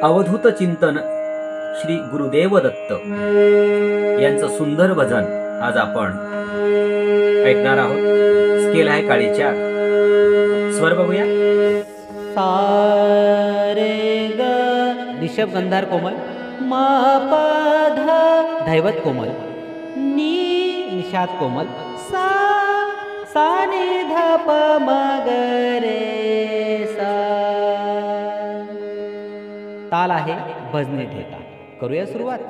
अवधूत चिंतन श्री गुरुदेव दत्त यांचं सुंदर भजन आज आपण ऐकणार आहोत। स्केल आहे काळी 4, स्वर बघूया। सा रे ग ऋषभ गंधार कोमल, मा पा धा धैवत कोमल, नी निषाद कोमल, सा सा नि ध प म ग रे सा। ताल आहे भजनी ठेका। करूया सुरुवात।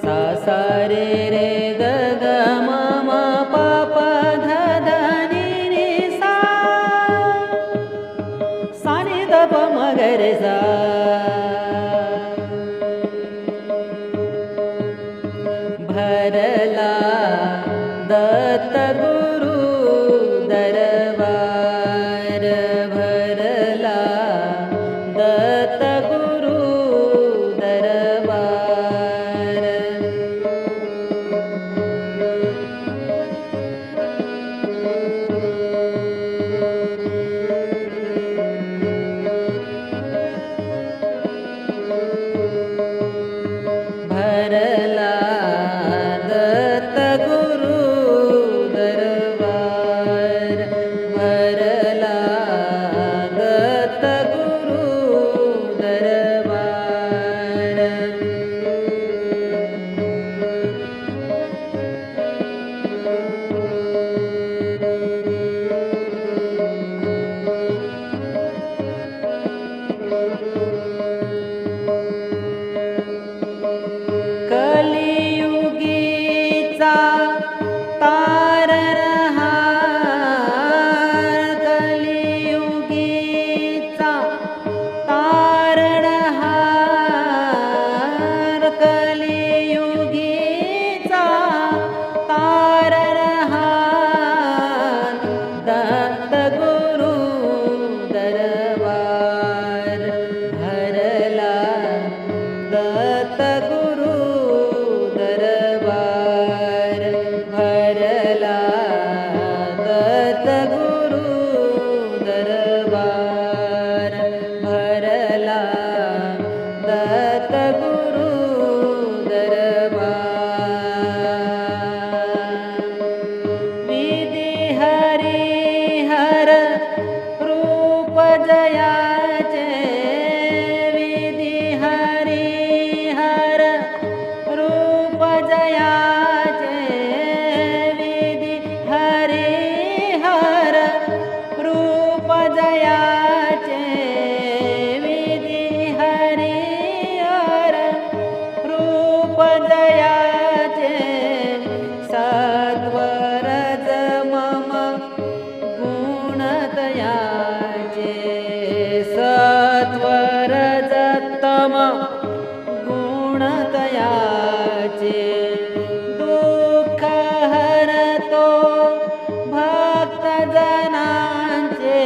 सा सा रे रे ग ग म म प प ध ध नि नि सा, सा नि ध प म ग रे सा। भरला दत्त गुरु दरबार, भरला दत्त गुरु दरबार। भरला दत्त गुरु दरबार, भरला दत्त गुरु दरबार। कलियुगीचा तारणहार, कलियुगीचा तारणहार, कलियुगीचा तारणहार। दत्त गुरु दरबार, भरला दत्त गुरु दरबार, भरला दत्त गुरु दरबार, भरला दत्त गुरु दरबार। विधी हरिहर रूप जयाचे, विधी हरिहर रूप जयाचे, विधी हरिहर रूप जयाचे, विधी हरिहर रूप जयाचे। सत्वरज मम गुणतयाचे, सत्वरजतम गुणतयाचे। दुःख हरतो भक्त जनांचे,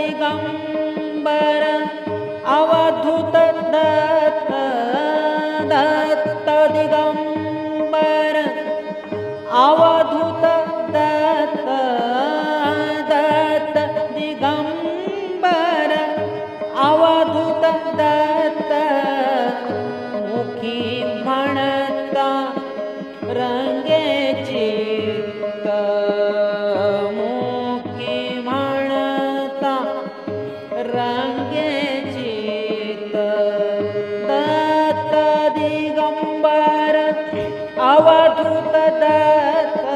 दिगंबर अवधूत दत्त दत्त दिगंबर अवधूत दत्त दत्त दिगंबर अवधूत दत्त मुखी म्हणता रंगे चित्त मुखी म्हणता रंगे चित्त दत्त दिगंबर अवधूत दत्त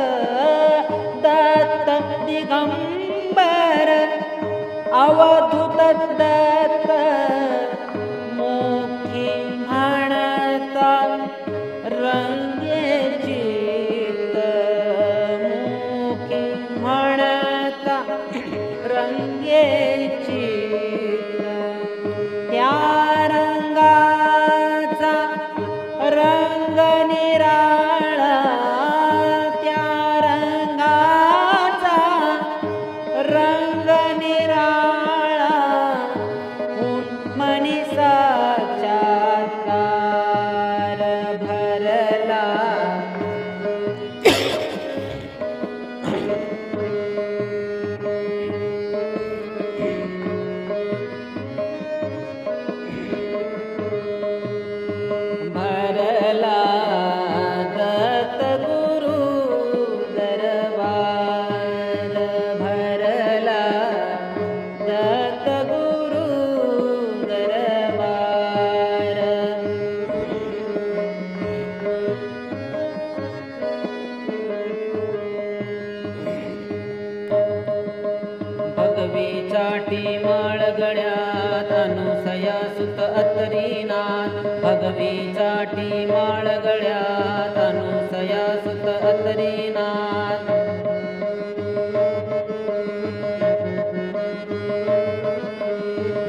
दत्त दिगंबर अवधूत दत्त मुखी म्हणता रंगे चित्त मुखी म्हणता रंगे चित्त त्या रंगाचा रंग निराळा त्या रंगाचा रंग निराळा मनीसाच्या तार भरला भरला दत्त गुरु दरबार भरला दत्त गुरु दरबार भगवीचाटी माळ गळ्यात अनुसया सुत अतरीनाथ भगवीचाटी माळ गळ्यात अनुसया सुत अतरीनाथ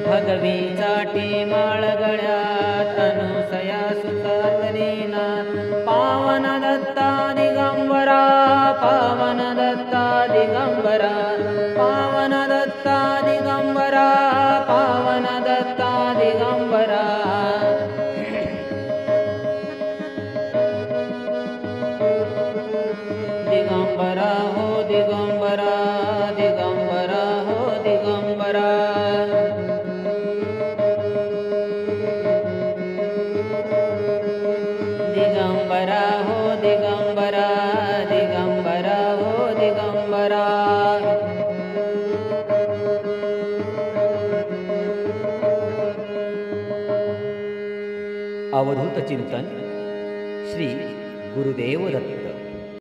भगवीचाटी माळ गळ्यात अनुसया सुत अतरीनाथ पावन दत्ता दिगंबरा पावन दत्ता दिगंबरा पावन दत्ता दिगंबरा पावन दत्ता दिगंबरा दिगंबरा हो दिगंबरा दिगंबरा हो दिगंबरा दिगंबरा हो दिगंबरा दिगंबरा हो दिगंबरा अवधूत चिंतन श्री गुरुदेव दत्त।